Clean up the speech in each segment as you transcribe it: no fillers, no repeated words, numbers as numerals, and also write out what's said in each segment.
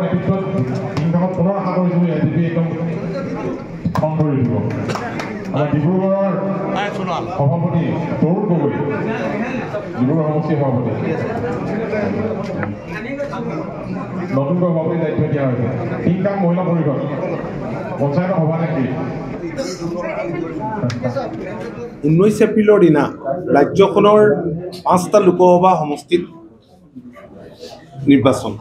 দিনখনত পুনৰ আশা কৰিছোঁ এনডিপি একদম খন কৰি দিব। আমাৰ ডিব্ৰুগড়ৰ সভাপতি তৰুণ গগৈ, ডিব্ৰুগড় সমষ্টিৰ সভাপতি, নতুনকৈ সভাপতি দায়িত্ব দিয়া হৈছে। তিনিটা মহিলা পৰিষদ পঞ্চায়তৰ সভানেত্ৰী 19 এপ্ৰিলৰ দিনা ৰাজ্যখনৰ 5টা লোকসভা সমষ্টিত নিৰ্বাচন,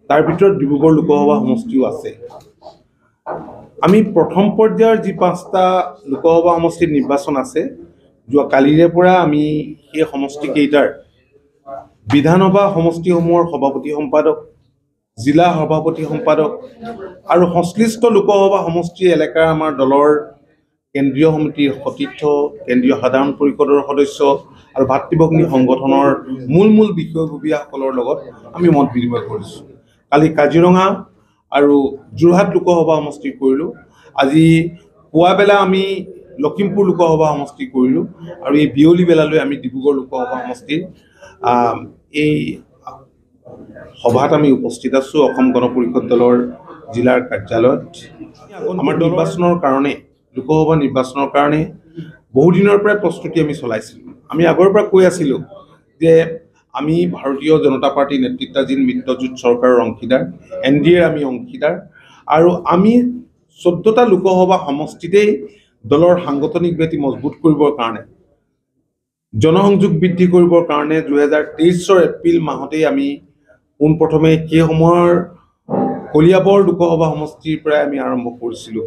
তাৰ ভিতৰত ডিব্ৰুগড় লোকসভা সমষ্টিও আছে। আমি প্ৰথম পৰ্যায়ৰ যি 5টা লোকসভা সমষ্টিত নিৰ্বাচন আছে, যোৱা কালিৰে পৰা আমি সেই সমষ্টিকেইটাৰ বিধানসভা সমষ্টিসমূহৰ সভাপতি সম্পাদক, জিলা সভাপতি সম্পাদক আৰু সংশ্লিষ্ট লোকসভা সমষ্টি এলেকাৰ আমাৰ দলৰ কেন্দ্ৰীয় সমিতিৰ সতীৰ্থ, কেন্দ্ৰীয় সাধাৰণ পৰিষদৰ সদস্য আৰু ভাতৃভগ্নী সংগঠনৰ মূল বিষয়ববীয়াসকলৰ লগত আমি মত বিনিময় কৰিছোঁ। কালি কাজিৰঙা আৰু যোৰহাট লোকসভা সমষ্টি কৰিলোঁ। আজি পুৱাবেলা আমি লখিমপুৰ লোকসভা সমষ্টি কৰিলোঁ আৰু এই বিয়লি বেলালৈ আমি ডিব্ৰুগড় লোকসভা সমষ্টিৰ এই সভাত আমি উপস্থিত আছোঁ। অসম গণ পৰিষদ দলৰ জিলাৰ কাৰ্যালয়ত আমাৰ নিৰ্বাচনৰ কাৰণে, লোকসভা নিৰ্বাচনৰ কাৰণে বহুদিনৰ পৰাই প্ৰস্তুতি আমি চলাইছিলোঁ। আমি আগৰ পৰা কৈ আছিলোঁ যে আমি ভাৰতীয় জনতা পাৰ্টীৰ নেতৃত্বাধীন মিত্ৰজোঁট চৰকাৰৰ অংশীদাৰ, NDAৰ আমি অংশীদাৰ আৰু আমি 14টা লোকসভা সমষ্টিতেই দলৰ সাংগঠনিক ভেটি মজবুত কৰিবৰ কাৰণে, জনসংযোগ বৃদ্ধি কৰিবৰ কাৰণে 2023 এপ্ৰিল মাহতেই আমি পোনপ্ৰথমে সেই সময়ৰ কলিয়াবৰ লোকসভা সমষ্টিৰ পৰাই আমি আৰম্ভ কৰিছিলোঁ।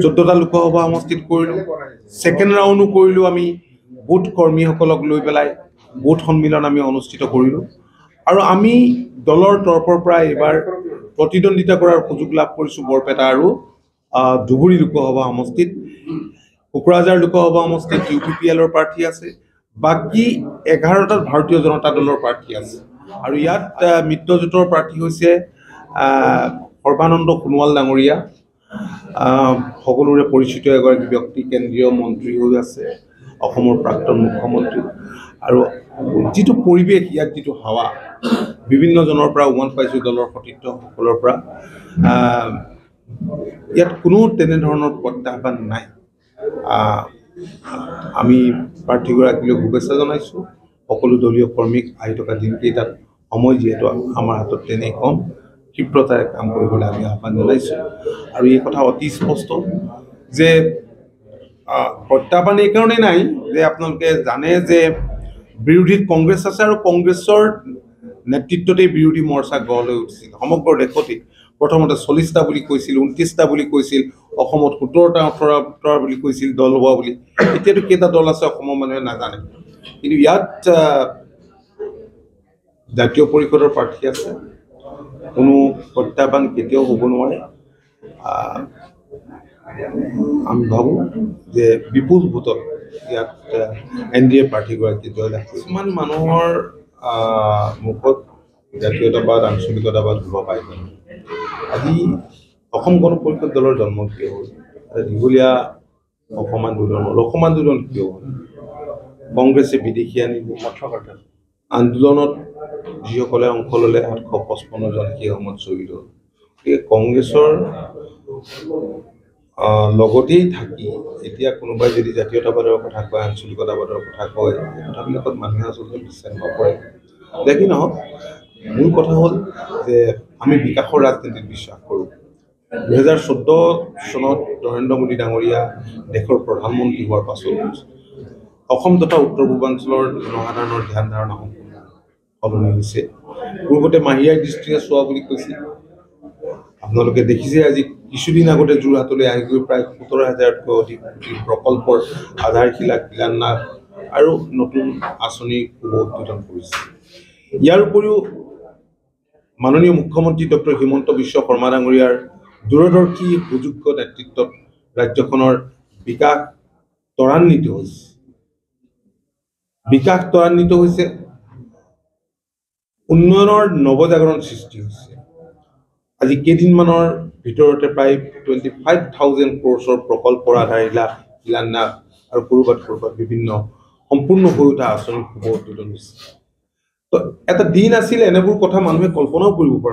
14টা লোকসভা সমষ্টিত কৰিলোঁ। ছেকেণ্ড ৰাউণ্ডো কৰিলোঁ। আমি বুথ কৰ্মীসকলক লৈ পেলাই বুথ সন্মিলন আমি অনুষ্ঠিত কৰিলোঁ আৰু আমি দলৰ তৰফৰ পৰা এইবাৰ প্ৰতিদ্বন্দ্বিতা কৰাৰ সুযোগ লাভ কৰিছোঁ বৰপেটা আৰু ধুবুৰী লোকসভা সমষ্টিত। কোকৰাঝাৰ লোকসভা সমষ্টিত UPPLৰ প্ৰাৰ্থী আছে, বাকী 11টাত ভাৰতীয় জনতা দলৰ প্ৰাৰ্থী আছে আৰু ইয়াত মিত্ৰজোঁটৰ প্ৰাৰ্থী হৈছে সৰ্বানন্দ সোণোৱাল ডাঙৰীয়া, সকলোৰে পৰিচিত এগৰাকী ব্যক্তি, কেন্দ্ৰীয় মন্ত্ৰী হৈ আছে, অসমৰ প্ৰাক্তন মুখ্যমন্ত্ৰী। আৰু যিটো পৰিৱেশ, ইয়াত যিটো হাৱা, বিভিন্নজনৰ পৰা উমান পাইছোঁ দলৰ সতীৰ্থসকলৰ পৰা, ইয়াত কোনো তেনেধৰণৰ প্ৰত্যাহ্বান নাই। আমি প্ৰাৰ্থীগৰাকীলৈ শুভেচ্ছা জনাইছোঁ। সকলো দলীয় কৰ্মীক আহি থকা দিনকেইটাত সময় যিহেতু আমাৰ হাতত তেনেই কম, ক্ষিপ্ৰতাৰে কাম কৰিবলৈ আমি আহ্বান জনাইছোঁ। আৰু এই কথা অতি স্পষ্ট যে প্ৰত্যাহ্বান এইকাৰণেই নাই যে আপোনালোকে জানে যে বিৰোধীত কংগ্ৰেছ আছে আৰু কংগ্ৰেছৰ নেতৃত্বতেই বিৰোধী মৰ্চা গঢ় লৈ উঠিছিল। সমগ্ৰ দেশতেই প্ৰথমতে 40টা বুলি কৈছিল, 29টা বুলি কৈছিল, অসমত 17টা 18টা বুলি কৈছিল দল হোৱা বুলি। এতিয়াতো কেইটা দল আছে অসমৰ মানুহে নাজানে, কিন্তু ইয়াত জাতীয় পৰিষদৰ প্ৰাৰ্থী আছে। কোনো প্ৰত্যাহ্বান কেতিয়াও হ'ব নোৱাৰে। আমি ভাবোঁ যে বিপুল ভোটত ইয়াত NDA প্ৰাৰ্থীগৰাকী জয়লাভ কৰিব। কিছুমান মানুহৰ মুখত জাতীয়তাবাদ, আঞ্চলিকতাবাদ হ'ব পাৰে। আজি অসম গণ পৰিষদ দলৰ জন্ম কিয় হ'ল? দীঘলীয়া অসম আন্দোলন হ'ল। অসম আন্দোলন কিয় হ'ল? কংগ্ৰেছে বিদেশী আনিব আন্দোলনত যিসকলে অংশ ল'লে 755 জন সেই সময়ত শ্বহীদ হ'ল। গতিকে কংগ্ৰেছৰ লগতেই থাকি এতিয়া কোনোবাই যদি জাতীয়তাবাদৰ কথা কয়, আঞ্চলিকতাবাদৰ কথা কয়, এই কথাবিলাকত মানুহে আচলতে বিশ্বাস নকৰে। দেখি নহওক, মূল কথা হ'ল যে আমি বিকাশৰ ৰাজনীতিত বিশ্বাস কৰোঁ। 2014 চনত নৰেন্দ্ৰ মোদী ডাঙৰীয়া দেশৰ প্ৰধানমন্ত্ৰী হোৱাৰ পাছত অসম তথা উত্তৰ পূৰ্বাঞ্চলৰ জনসাধাৰণৰ ধ্যান ধাৰণা সম্পূৰ্ণ সলনি হৈছে। পূৰ্বতে মাহিয়াৰ দৃষ্টিৰে চোৱা বুলি কৈছিল। আপোনালোকে দেখিছে আজি কিছুদিন আগতে যোৰহাটলৈ আহি গৈ প্ৰায় 17,000তকৈ অধিক প্ৰকল্পৰ আধাৰশিলা শিলান্যাস আৰু নতুন আঁচনিৰ শুভ উদ্বোধন কৰিছে। ইয়াৰ উপৰিও মাননীয় মুখ্যমন্ত্ৰী ডক্টৰ হিমন্ত বিশ্ব শৰ্মা ডাঙৰীয়াৰ দূৰদৰ্শী সুযোগ্য নেতৃত্বত ৰাজ্যখনৰ বিকাশ ত্বৰান্বিত হৈছে। উন্নয়নৰ নৱজাগৰণ সৃষ্টি হৈছে। আজি কেইদিনমানৰ ভিতৰতে প্ৰায় 25,000 crores প্ৰকল্পৰ আধাৰশিলা শিলান্যাস আৰু ক'ৰবাত বিভিন্ন সম্পূৰ্ণ হৈ উঠা আঁচনিৰ শুভ উদ্বোধন হৈছে। তো এটা দিন আছিল এনেবোৰ কথা মানুহে কল্পনাও কৰিব পৰা